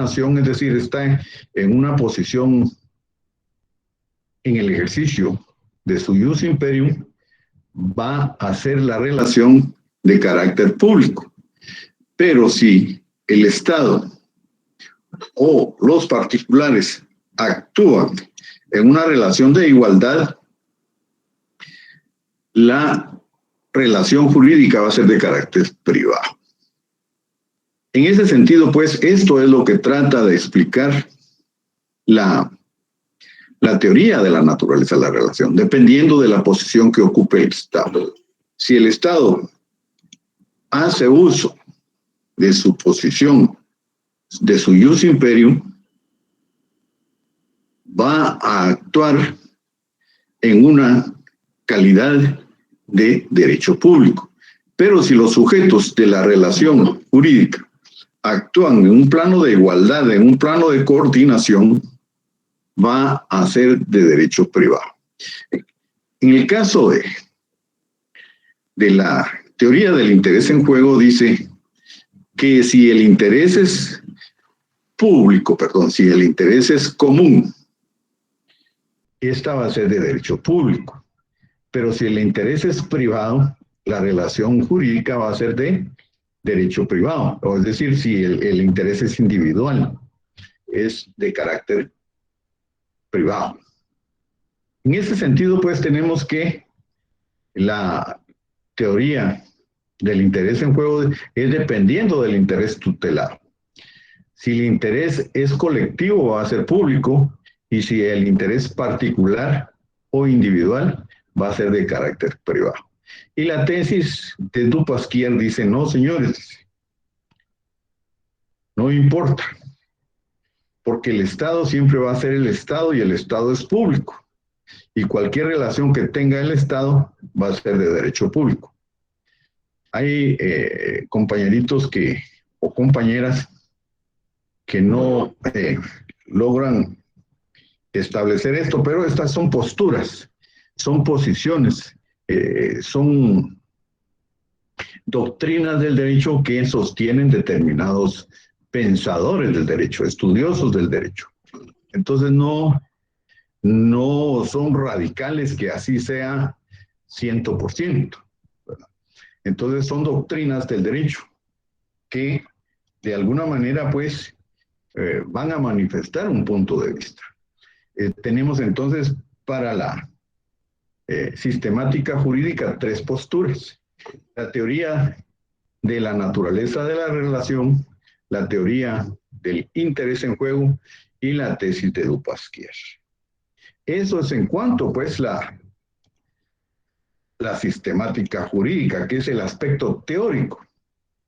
nación, es decir, está en una posición en el ejercicio de su ius imperium, va a ser la relación de carácter público. Pero si el Estado o los particulares actúan en una relación de igualdad, la relación jurídica va a ser de carácter privado. En ese sentido, pues, esto es lo que trata de explicar la teoría de la naturaleza de la relación, dependiendo de la posición que ocupe el Estado. Si el Estado hace uso de su posición, de su ius imperium, va a actuar en una calidad de derecho público. Pero si los sujetos de la relación jurídica actúan en un plano de igualdad, en un plano de coordinación, va a ser de derecho privado. En el caso de la teoría del interés en juego, dice que si el interés es público, si el interés es común, esta va a ser de derecho público. Pero si el interés es privado, la relación jurídica va a ser de derecho privado. O es decir, si el interés es individual, es de carácter privado. En ese sentido, pues, tenemos que la teoría del interés en juego es dependiendo del interés tutelado. Si el interés es colectivo, va a ser público, y si el interés particular o individual, va a ser de carácter privado. Y la tesis de Du Pasquier dice, no, señores, no importa, porque el Estado siempre va a ser el Estado y el Estado es público. Y cualquier relación que tenga el Estado va a ser de derecho público. Hay compañeritos o compañeras que no logran establecer esto, pero estas son posturas, son posiciones, son doctrinas del derecho que sostienen determinados pensadores del derecho, estudiosos del derecho. Entonces no son radicales que así sea 100%. Entonces son doctrinas del derecho que de alguna manera pues van a manifestar un punto de vista. Tenemos entonces para la sistemática jurídica 3 posturas. La teoría de la naturaleza de la relación, la teoría del interés en juego y la tesis de Du Pasquier. Eso es en cuanto pues la sistemática jurídica, que es el aspecto teórico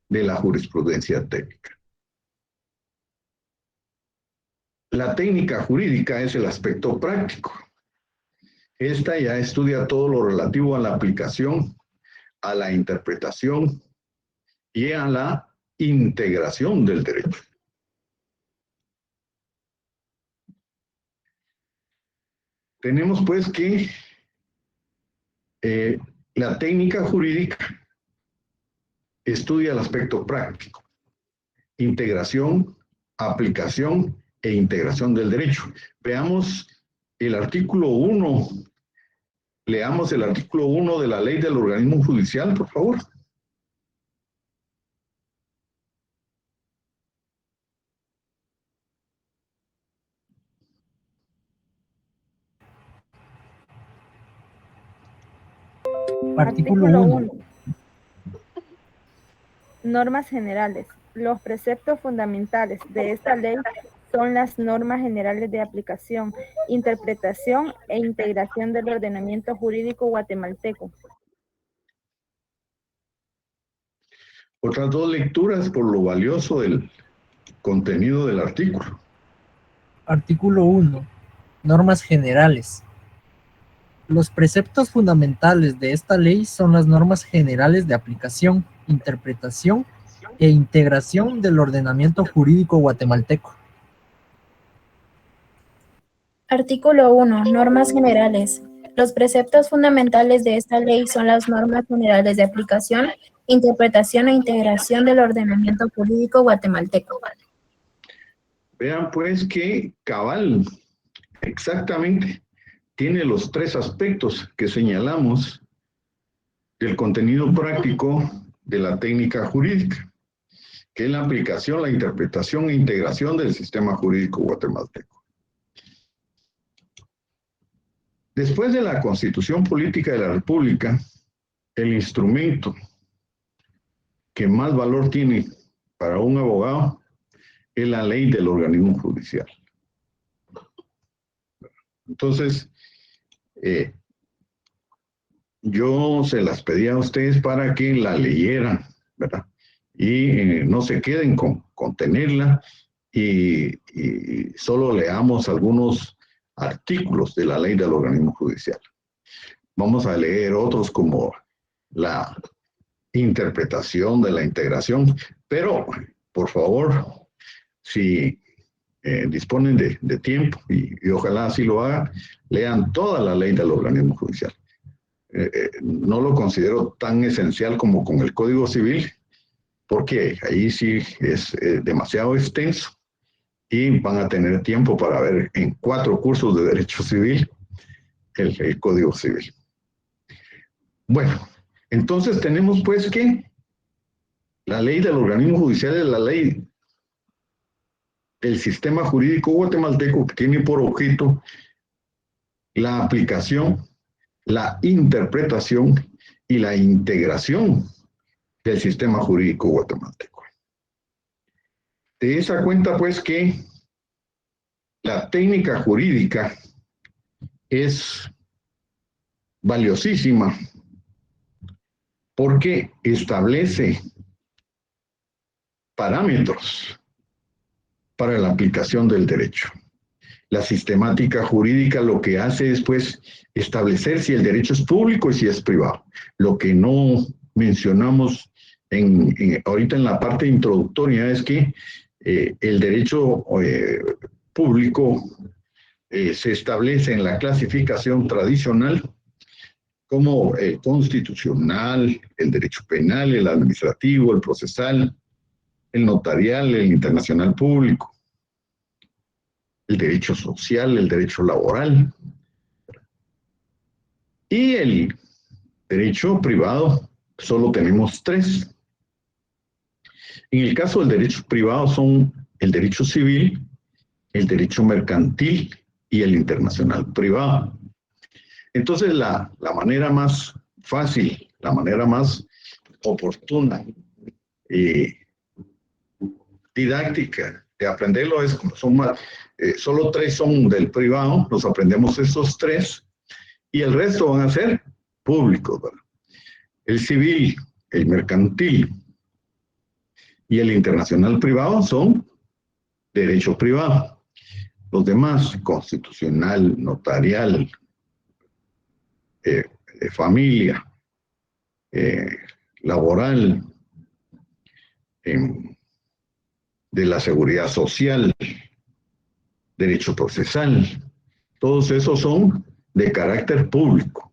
de la jurisprudencia técnica. La técnica jurídica es el aspecto práctico. Esta ya estudia todo lo relativo a la aplicación, a la interpretación y a la integración del derecho. Tenemos pues que la técnica jurídica estudia el aspecto práctico, integración, aplicación e integración del derecho. Veamos el artículo 1. Leamos el artículo 1 de la ley del organismo judicial, por favor. Artículo 1. Normas generales. Los preceptos fundamentales de esta ley son las normas generales de aplicación, interpretación e integración del ordenamiento jurídico guatemalteco. Otras 2 lecturas por lo valioso del contenido del artículo. Artículo 1. Normas generales. Los preceptos fundamentales de esta ley son las normas generales de aplicación, interpretación e integración del ordenamiento jurídico guatemalteco. Artículo 1. Normas generales. Los preceptos fundamentales de esta ley son las normas generales de aplicación, interpretación e integración del ordenamiento jurídico guatemalteco. Vean pues que cabal, exactamente, tiene los tres aspectos que señalamos del contenido práctico de la técnica jurídica, que es la aplicación, la interpretación e integración del sistema jurídico guatemalteco. Después de la Constitución Política de la República, el instrumento que más valor tiene para un abogado es la ley del organismo judicial. Entonces, yo se las pedí a ustedes para que la leyeran, ¿verdad? Y no se queden con tenerla y solo leamos algunos artículos de la ley del organismo judicial. Vamos a leer otros como la interpretación de la integración, pero por favor, si disponen de tiempo y ojalá así lo hagan, lean toda la ley del organismo judicial. No lo considero tan esencial como con el Código Civil, porque ahí sí es demasiado extenso y van a tener tiempo para ver en 4 cursos de Derecho Civil el Código Civil. Bueno, entonces tenemos pues que la ley del organismo judicial es la ley del sistema jurídico guatemalteco que tiene por objeto la aplicación, la interpretación y la integración del sistema jurídico guatemalteco. De esa cuenta, pues, que la técnica jurídica es valiosísima porque establece parámetros para la aplicación del derecho. La sistemática jurídica lo que hace es, pues, establecer si el derecho es público y si es privado. Lo que no mencionamos ahorita en la parte introductoria es que el derecho público se establece en la clasificación tradicional como el constitucional, el derecho penal, el administrativo, el procesal, el notarial, el internacional público, el derecho social, el derecho laboral y el derecho privado. Solo tenemos 3. En el caso del derecho privado son el derecho civil, el derecho mercantil y el internacional privado. Entonces, la manera más fácil, la manera más oportuna y didáctica de aprenderlo es, solo 3 son del privado, nos aprendemos esos 3 y el resto van a ser públicos, ¿verdad? El civil, el mercantil y el internacional privado son derecho privado. Los demás, constitucional, notarial, familia, laboral, de la seguridad social, derecho procesal, todos esos son de carácter público.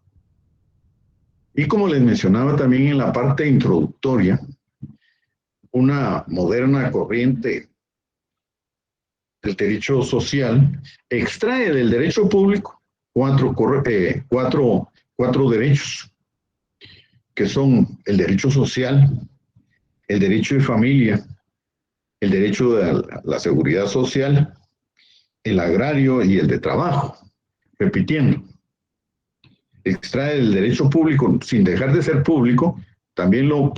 Y como les mencionaba también en la parte introductoria, una moderna corriente del derecho social extrae del derecho público 4 derechos, que son el derecho social, el derecho de familia, el derecho de la seguridad social, el agrario y el de trabajo. Repitiendo, extrae el derecho público sin dejar de ser público, también lo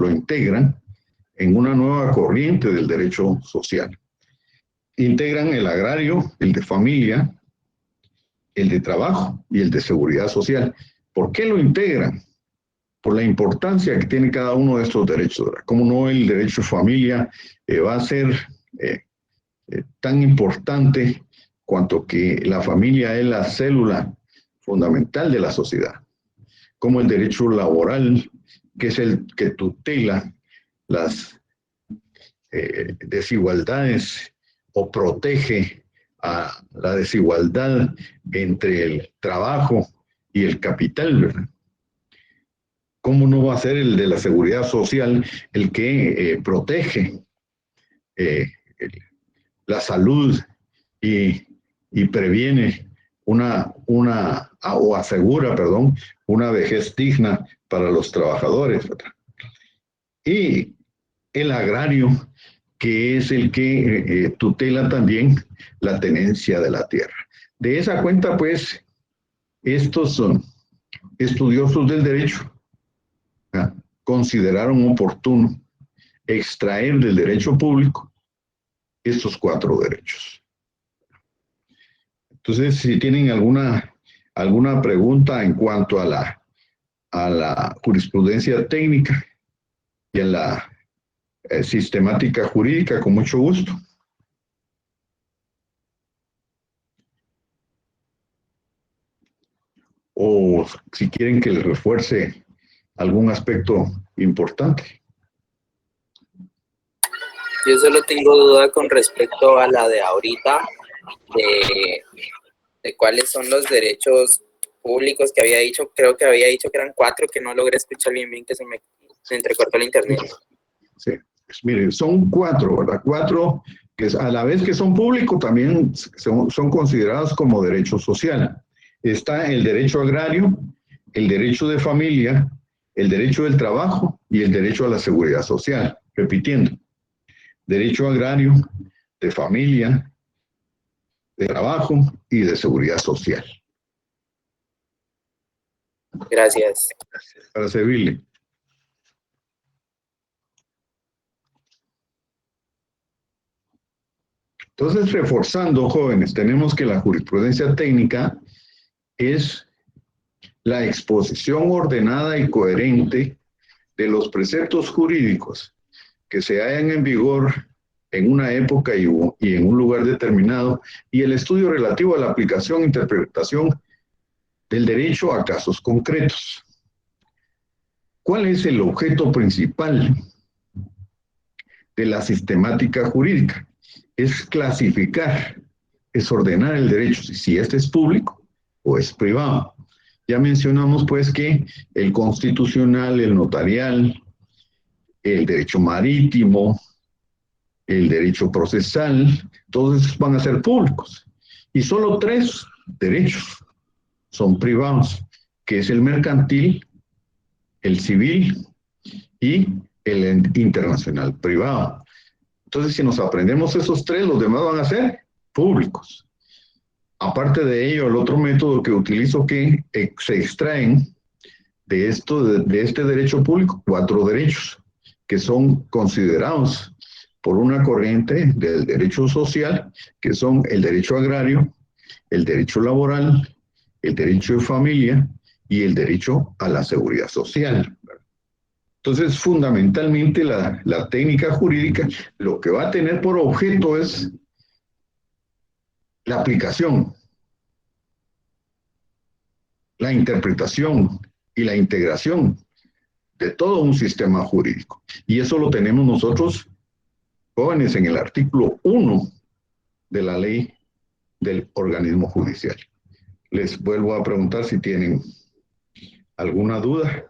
integran en una nueva corriente del derecho social. Integran el agrario, el de familia, el de trabajo y el de seguridad social. ¿Por qué lo integran? Por la importancia que tiene cada uno de estos derechos. Como no, el derecho de familia va a ser tan importante cuanto que la familia es la célula fundamental de la sociedad. Como el derecho laboral, que es el que tutela las desigualdades o protege a la desigualdad entre el trabajo y el capital, ¿verdad? ¿Cómo no va a ser el de la seguridad social el que protege la salud y previene o asegura, perdón, una vejez digna para los trabajadores, ¿verdad? Y el agrario, que es el que tutela también la tenencia de la tierra. De esa cuenta, pues, estos estudiosos del derecho consideraron oportuno extraer del derecho público estos 4 derechos. Entonces, si tienen alguna pregunta en cuanto a la jurisprudencia técnica y a la sistemática jurídica, con mucho gusto. O si quieren que les refuerce algún aspecto importante. Yo solo tengo duda con respecto a la de ahorita, de cuáles son los derechos públicos que había dicho. Creo que había dicho que eran 4, que no logré escuchar bien, que se entrecortó el internet. Sí, pues miren, son 4, ¿verdad? 4 que a la vez que son públicos también son considerados como derecho social. Está el derecho agrario, el derecho de familia, el derecho del trabajo y el derecho a la seguridad social. Repitiendo, derecho agrario, de familia, de trabajo y de seguridad social. Gracias. Para servirle. Entonces, reforzando, jóvenes, tenemos que la jurisprudencia técnica es la exposición ordenada y coherente de los preceptos jurídicos que se hallan en vigor en una época y en un lugar determinado, y el estudio relativo a la aplicación e interpretación del derecho a casos concretos. ¿Cuál es el objeto principal de la sistemática jurídica? Es clasificar, es ordenar el derecho, si este es público o es privado. Ya mencionamos pues que el constitucional, el notarial, el derecho marítimo, el derecho procesal, todos esos van a ser públicos. Y solo 3 derechos son privados, que es el mercantil, el civil y el internacional privado. Entonces, si nos aprendemos esos 3, los demás van a ser públicos. Aparte de ello, el otro método que utilizo que se extraen de este derecho público 4 derechos que son considerados por una corriente del derecho social, que son el derecho agrario, el derecho laboral, el derecho de familia y el derecho a la seguridad social. Entonces, fundamentalmente, la técnica jurídica lo que va a tener por objeto es la aplicación, la interpretación y la integración de todo un sistema jurídico. Y eso lo tenemos nosotros, jóvenes, en el artículo 1 de la ley del organismo judicial. Les vuelvo a preguntar si tienen alguna duda.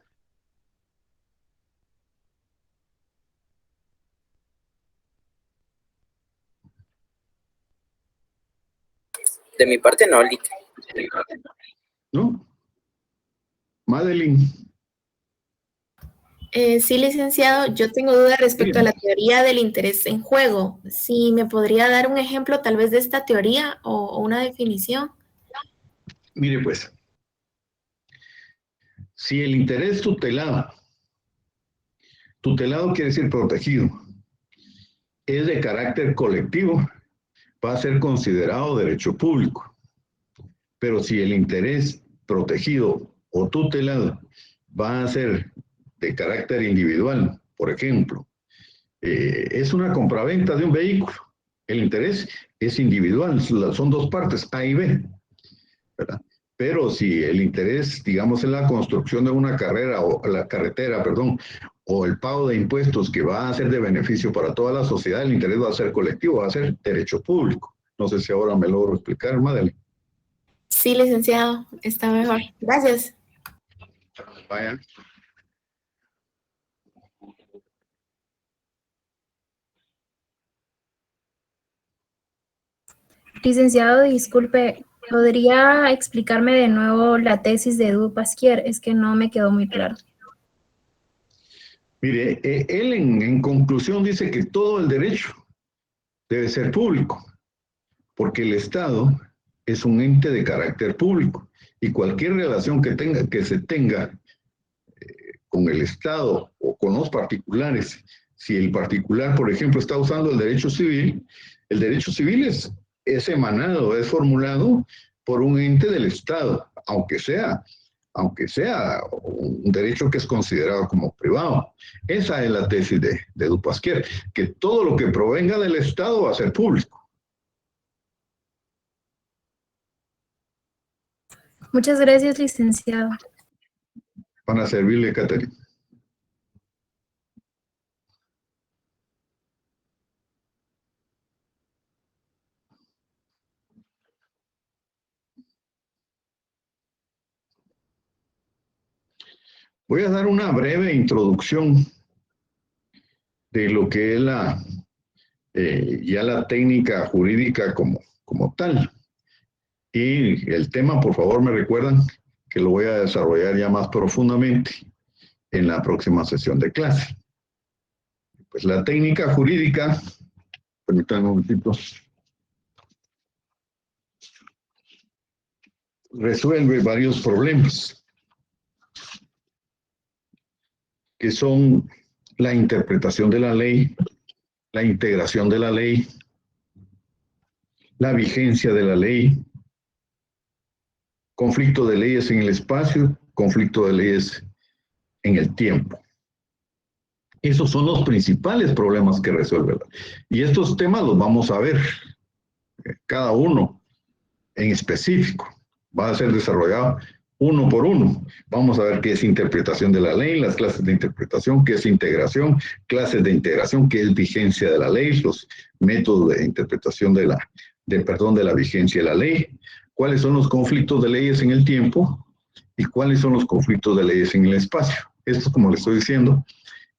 De mi parte, no, Lick. ¿No? Madeline. Sí, licenciado, yo tengo duda respecto a la teoría del interés en juego. Si me podría dar un ejemplo tal vez de esta teoría o una definición. Mire pues, si el interés tutelado quiere decir protegido, es de carácter colectivo, va a ser considerado derecho público. Pero si el interés protegido o tutelado va a ser de carácter individual, por ejemplo, es una compraventa de un vehículo, el interés es individual, son 2 partes, A y B, ¿verdad? Pero si el interés, digamos, es la construcción de una carretera, o el pago de impuestos que va a ser de beneficio para toda la sociedad, el interés va a ser colectivo, va a ser derecho público. No sé si ahora me logro explicar, Madeleine. Sí, licenciado, está mejor. Gracias. Vaya. Licenciado, disculpe, ¿podría explicarme de nuevo la tesis de Du Pasquier? Es que no me quedó muy claro. Mire, él en conclusión dice que todo el derecho debe ser público, porque el Estado es un ente de carácter público y cualquier relación que se tenga con el Estado o con los particulares, si el particular, por ejemplo, está usando el derecho civil es emanado, es formulado por un ente del Estado, aunque sea un derecho que es considerado como privado. Esa es la tesis de Du Pasquier, que todo lo que provenga del Estado va a ser público. Muchas gracias, licenciado. Para servirle, Caterina. Voy a dar una breve introducción de lo que es ya la técnica jurídica como tal. Y el tema, por favor, me recuerdan que lo voy a desarrollar ya más profundamente en la próxima sesión de clase. Pues la técnica jurídica, permítanme un momentito, resuelve varios problemas, que son la interpretación de la ley, la integración de la ley, la vigencia de la ley, conflicto de leyes en el espacio, conflicto de leyes en el tiempo. Esos son los principales problemas que resuelve. Y estos temas los vamos a ver, cada uno en específico. Va a ser desarrollado uno por uno. Vamos a ver qué es interpretación de la ley, las clases de interpretación, qué es integración, clases de integración, qué es vigencia de la ley, los métodos de interpretación de la vigencia de la ley, cuáles son los conflictos de leyes en el tiempo y cuáles son los conflictos de leyes en el espacio. Esto, como les estoy diciendo,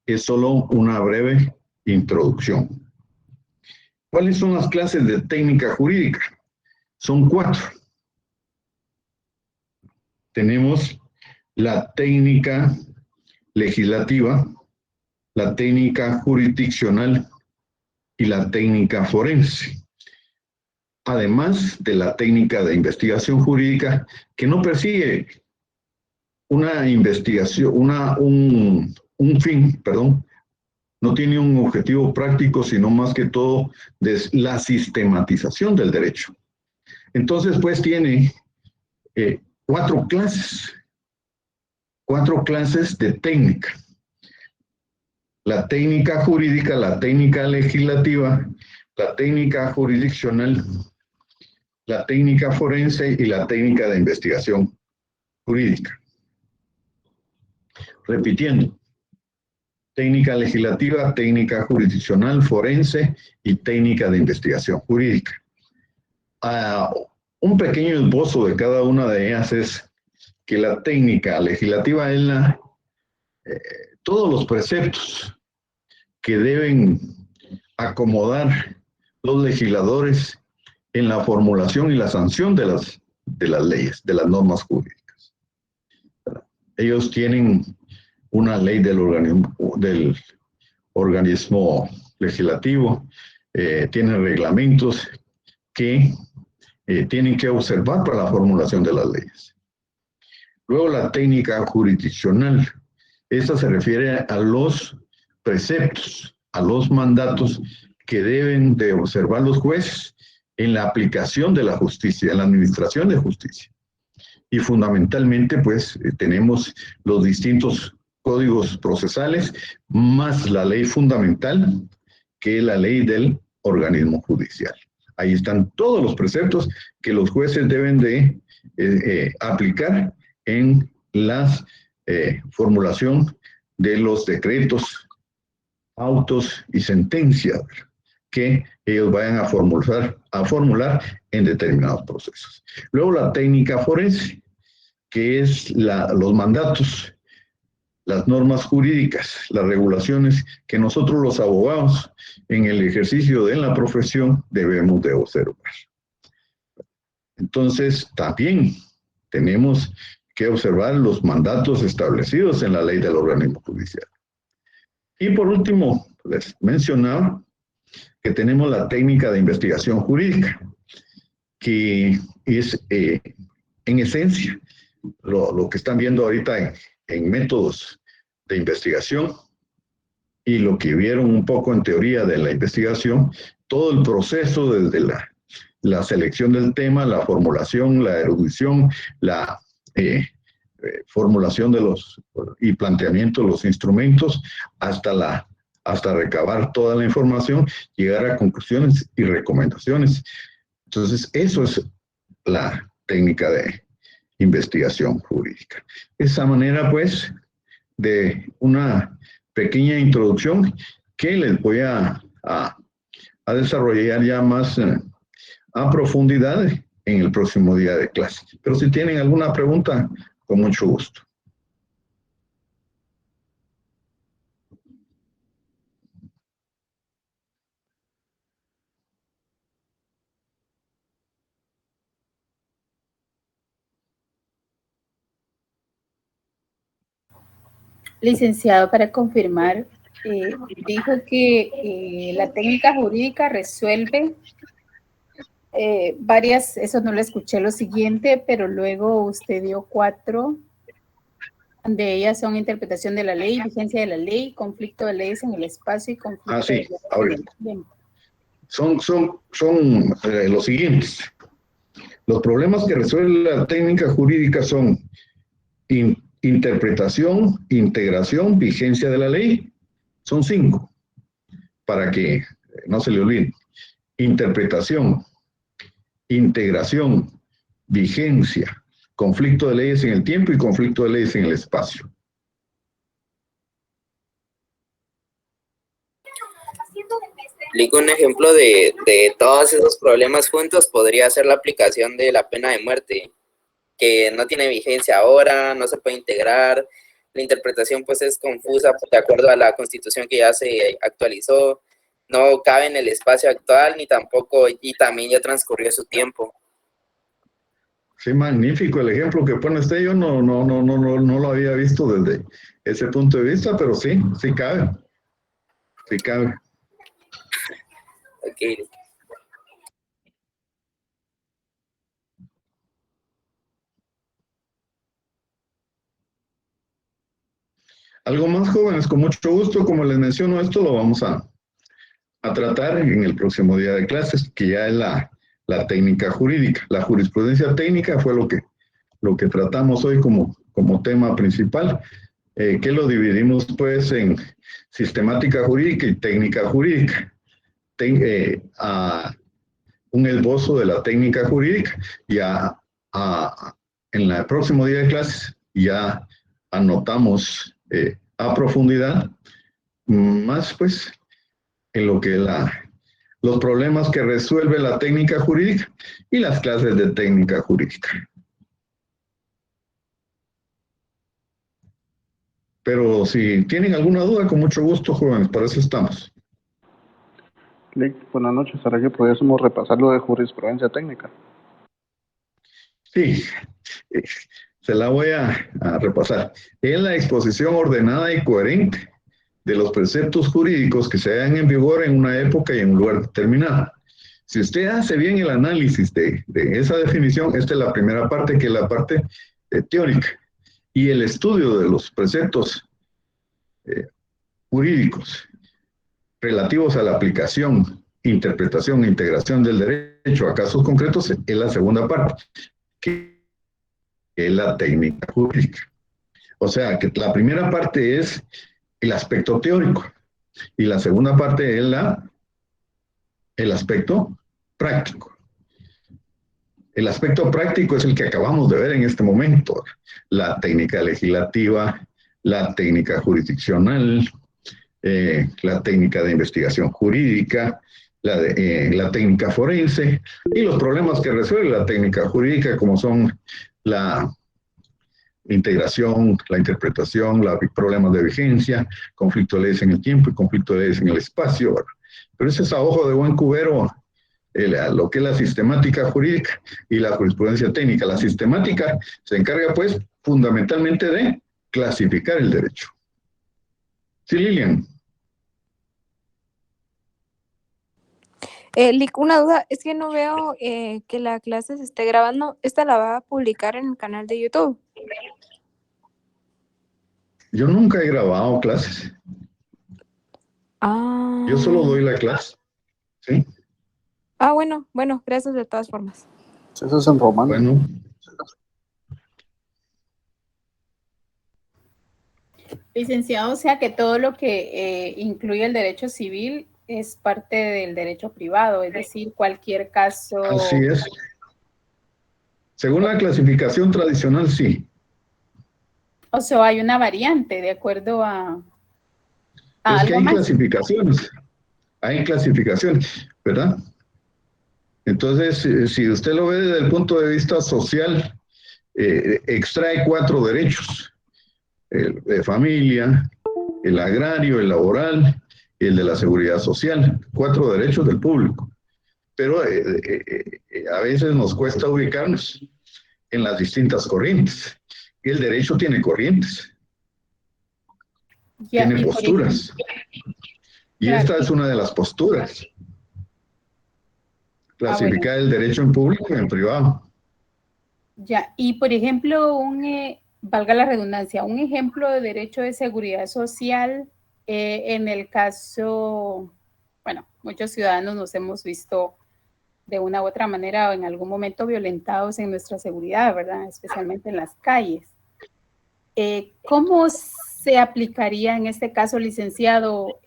es solo una breve introducción. ¿Cuáles son las clases de técnica jurídica? Son 4. Tenemos la técnica legislativa, la técnica jurisdiccional y la técnica forense. Además de la técnica de investigación jurídica, que no persigue una investigación, un fin, no tiene un objetivo práctico, sino más que todo la sistematización del derecho. Entonces, pues tiene 4 clases de técnica. La técnica jurídica, la técnica legislativa, la técnica jurisdiccional, la técnica forense y la técnica de investigación jurídica. Repitiendo, técnica legislativa, técnica jurisdiccional, forense y técnica de investigación jurídica. Un pequeño esbozo de cada una de ellas es que la técnica legislativa es todos los preceptos que deben acomodar los legisladores en la formulación y la sanción de las leyes, de las normas jurídicas. Ellos tienen una ley del organismo legislativo, tienen reglamentos que tienen que observar para la formulación de las leyes. Luego la técnica jurisdiccional. Esta se refiere a los preceptos, a los mandatos que deben de observar los jueces en la aplicación de la justicia, en la administración de justicia. Y fundamentalmente, pues, tenemos los distintos códigos procesales, más la ley fundamental, que es la ley del organismo judicial. Ahí están todos los preceptos que los jueces deben de aplicar en la formulación de los decretos, autos y sentencias que ellos vayan a formular en determinados procesos. Luego la técnica forense, que es los mandatos, las normas jurídicas, las regulaciones que nosotros los abogados en el ejercicio de la profesión debemos de observar. Entonces, también tenemos que observar los mandatos establecidos en la ley del organismo judicial. Y por último, les mencionaba que tenemos la técnica de investigación jurídica, que es, en esencia, lo que están viendo ahorita en métodos de investigación y lo que vieron un poco en teoría de la investigación, todo el proceso desde la selección del tema, la formulación, la erudición, la formulación y planteamiento de los instrumentos hasta recabar toda la información, llegar a conclusiones y recomendaciones. Entonces, eso es la técnica de investigación jurídica. Esa manera, pues, de una pequeña introducción que les voy a desarrollar ya más a profundidad en el próximo día de clase. Pero si tienen alguna pregunta, con mucho gusto. Licenciado, para confirmar, dijo que la técnica jurídica resuelve varias, eso no lo escuché lo siguiente, pero luego usted dio 4, de ellas son interpretación de la ley, vigencia de la ley, conflicto de leyes en el espacio y conflicto sí, de ahora. tiempo. Son los siguientes. Los problemas que resuelve la técnica jurídica son interpretación, integración, vigencia de la ley. Son 5, para que no se le olvide. Interpretación, integración, vigencia, conflicto de leyes en el tiempo y conflicto de leyes en el espacio. Un ejemplo de todos esos problemas juntos podría ser la aplicación de la pena de muerte, que no tiene vigencia ahora, no se puede integrar, la interpretación pues es confusa de acuerdo a la Constitución que ya se actualizó, no cabe en el espacio actual ni tampoco, y también ya transcurrió su tiempo. Sí, magnífico el ejemplo que pone usted. Yo no lo había visto desde ese punto de vista, pero sí cabe. Sí cabe. Okay. Algo más, jóvenes, con mucho gusto. Como les menciono, esto lo vamos a tratar en el próximo día de clases, que ya es la técnica jurídica. La jurisprudencia técnica fue lo que tratamos hoy como tema principal, que lo dividimos pues en sistemática jurídica y técnica jurídica. Un esbozo de la técnica jurídica, ya en el próximo día de clases ya anotamos a profundidad más pues en lo que los problemas que resuelve la técnica jurídica y las clases de técnica jurídica. Pero si tienen alguna duda, con mucho gusto, jóvenes, para eso estamos. Buenas noches, ¿será que pudiésemos repasar lo de jurisprudencia técnica? Sí, se la voy a repasar. Es la exposición ordenada y coherente de los preceptos jurídicos que se hallan en vigor en una época y en un lugar determinado. Si usted hace bien el análisis de esa definición, esta es la primera parte, que es la parte teórica. Y el estudio de los preceptos jurídicos relativos a la aplicación, interpretación e integración del derecho a casos concretos es la segunda parte, que es la técnica jurídica. O sea, que la primera parte es el aspecto teórico y la segunda parte es el aspecto práctico. El aspecto práctico es el que acabamos de ver en este momento, la técnica legislativa, la técnica jurisdiccional, la técnica de investigación jurídica, la técnica forense y los problemas que resuelve la técnica jurídica, como son la integración, la interpretación, los problemas de vigencia, conflicto de leyes en el tiempo y conflicto de leyes en el espacio. Pero ese es a ojo de buen cubero lo que es la sistemática jurídica y la jurisprudencia técnica. La sistemática se encarga, pues, fundamentalmente de clasificar el derecho. Sí, Lilian. Lic, una duda, es que no veo que la clase se esté grabando. ¿Esta la va a publicar en el canal de YouTube? Yo nunca he grabado clases. Ah. Yo solo doy la clase. ¿Sí? Ah, bueno, gracias de todas formas. Eso es en romano. Bueno. Licenciado, o sea que todo lo que incluye el derecho civil es parte del derecho privado, es decir, cualquier caso. Así es. Según la clasificación tradicional, sí. O sea, hay una variante de acuerdo a Es que algo hay más. clasificaciones. Hay clasificaciones, ¿verdad? Entonces, si usted lo ve desde el punto de vista social, extrae 4 derechos. El de familia, el agrario, el laboral y el de la seguridad social. 4 derechos del público. Pero a veces nos cuesta ubicarnos en las distintas corrientes. Y el derecho tiene corrientes, Ya, tiene y por posturas. Y claro, esta es una de las posturas. Clasificar el derecho en público y en privado. ya, y por ejemplo, valga la redundancia, un ejemplo de derecho de seguridad social en el caso, bueno, muchos ciudadanos nos hemos visto de una u otra manera o en algún momento violentados en nuestra seguridad, ¿verdad? Especialmente en las calles. ¿Cómo se aplicaría en este caso, licenciado?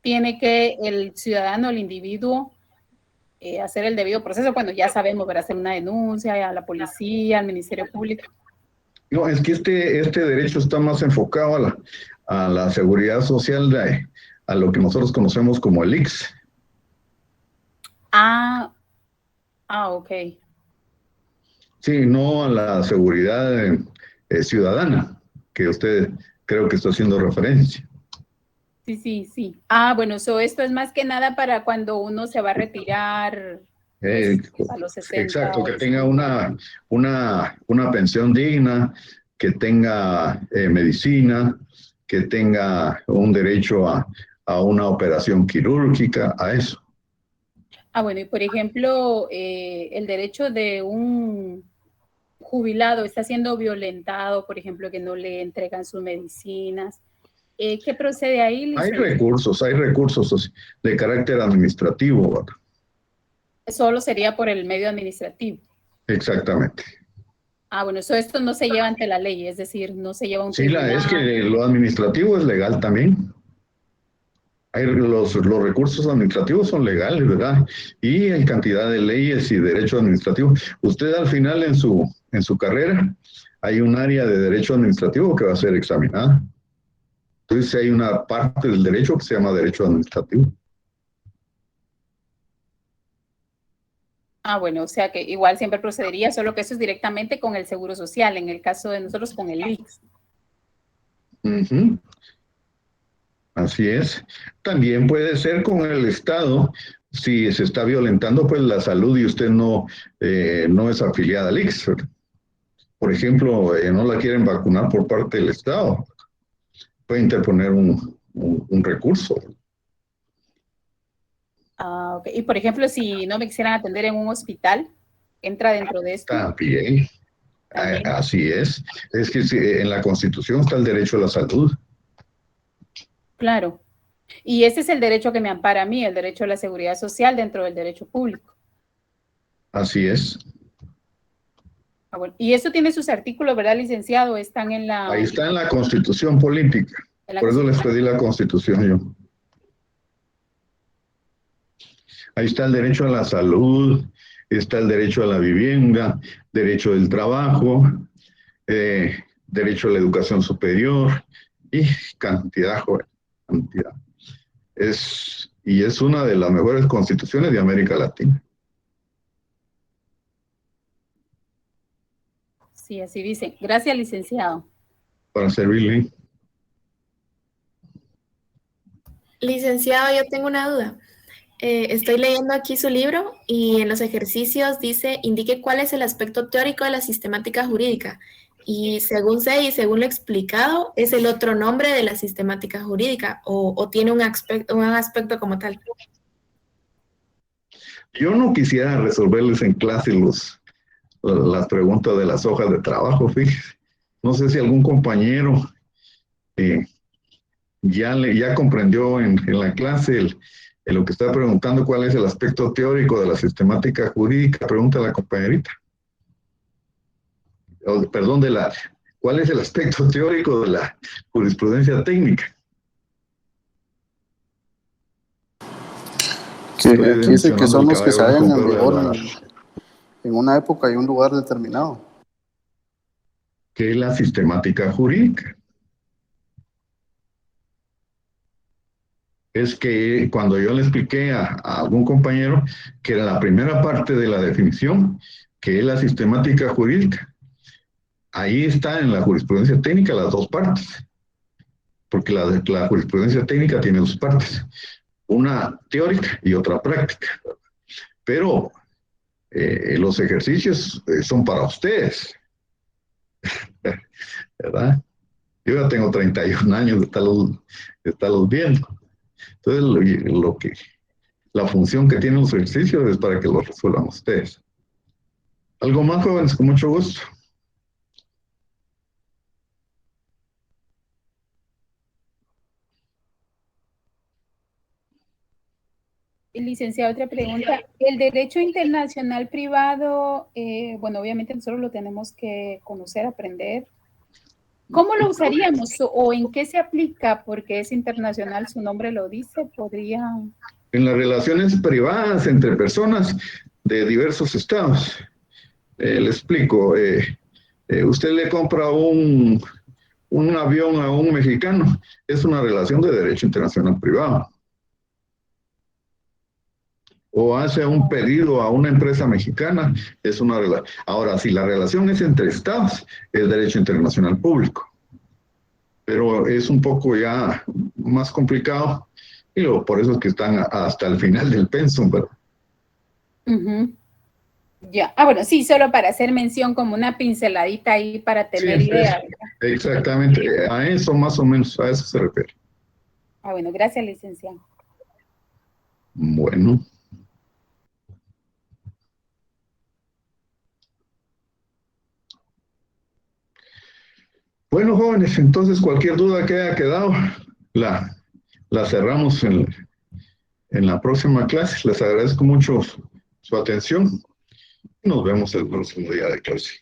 ¿Tiene que el ciudadano, el individuo, hacer el debido proceso cuando ya sabemos, para hacer una denuncia a la policía, al Ministerio Público? No, es que este derecho está más enfocado a la seguridad social, a lo que nosotros conocemos como el ICS. Ok. Sí, no a la seguridad ciudadana, que usted creo que está haciendo referencia. Sí. Bueno, esto es más que nada para cuando uno se va a retirar a los 60. Exacto, que tenga una pensión digna, que tenga medicina, que tenga un derecho a una operación quirúrgica, a eso. Bueno, y por ejemplo, el derecho de un jubilado está siendo violentado, por ejemplo, que no le entregan sus medicinas. ¿Qué procede ahí, licenciado? Hay recursos de carácter administrativo, ¿verdad? Solo sería por el medio administrativo. Exactamente. Bueno, esto no se lleva ante la ley, es decir, no se lleva a un tribunal. Sí, es que lo administrativo es legal también. Los recursos administrativos son legales, ¿verdad? Y hay cantidad de leyes y derechos administrativos. Usted al final en su carrera hay un área de derecho administrativo que va a ser examinada. Entonces hay una parte del derecho que se llama derecho administrativo. Bueno, o sea que igual siempre procedería, solo que eso es directamente con el Seguro Social, en el caso de nosotros con el ICS. Así es. También puede ser con el Estado, si se está violentando pues la salud y usted no es afiliada al ICS. Por ejemplo, no la quieren vacunar por parte del Estado. Puede interponer un recurso. Okay. Y por ejemplo, si no me quisieran atender en un hospital, ¿entra dentro de esto? También. Así es. Es que en la Constitución está el derecho a la salud. Claro. Y ese es el derecho que me ampara a mí, el derecho a la seguridad social dentro del derecho público. Así es. Bueno. Y eso tiene sus artículos, ¿verdad, licenciado? Están en la... Ahí está en la Constitución política. Por eso les pedí la Constitución yo. Ahí está el derecho a la salud, está el derecho a la vivienda, derecho del trabajo, derecho a la educación superior y cantidad, joven, cantidad. Y es una de las mejores constituciones de América Latina. Sí, así dice. Gracias, licenciado. Para servirle. Licenciado, yo tengo una duda. Estoy leyendo aquí su libro y en los ejercicios dice, indique cuál es el aspecto teórico de la sistemática jurídica. Y según sé y según lo explicado, es el otro nombre de la sistemática jurídica o tiene un aspecto como tal. Yo no quisiera resolverles en clase las preguntas de las hojas de trabajo, fíjese. No sé si algún compañero ya comprendió en la clase lo que está preguntando, cuál es el aspecto teórico de la sistemática jurídica. Pregunta la compañerita. Perdón, ¿cuál es el aspecto teórico de la jurisprudencia técnica? Que aquí dice que son los que se hallan en vigor en una época y un lugar determinado. ¿Qué es la sistemática jurídica? Es que cuando yo le expliqué a algún compañero que era la primera parte de la definición, que es la sistemática jurídica, ahí está en la jurisprudencia técnica las dos partes, porque la jurisprudencia técnica tiene dos partes, una teórica y otra práctica. Pero los ejercicios son para ustedes, ¿verdad? Yo ya tengo 31 años de estarlos viendo. Entonces, la función que tienen los ejercicios es para que lo resuelvan ustedes. ¿Algo más, jóvenes? Con mucho gusto. Licenciado, otra pregunta. El derecho internacional privado, bueno, obviamente nosotros lo tenemos que conocer, aprender. ¿Cómo lo usaríamos o en qué se aplica? Porque es internacional, su nombre lo dice, podría... En las relaciones privadas entre personas de diversos estados. Le explico. Usted le compra un avión a un mexicano, es una relación de derecho internacional privado. O hace un pedido a una empresa mexicana, es una relación. Ahora, si la relación es entre estados, es derecho internacional público. Pero es un poco ya más complicado, y por eso es que están hasta el final del pensum, ¿verdad? Ya, bueno, sí, solo para hacer mención como una pinceladita ahí para tener idea. Exactamente, a eso más o menos, a eso se refiere. Bueno, gracias, licenciado. Bueno. Bueno, jóvenes, entonces cualquier duda que haya quedado, la cerramos en la próxima clase. Les agradezco mucho su atención. Nos vemos el próximo día de clase.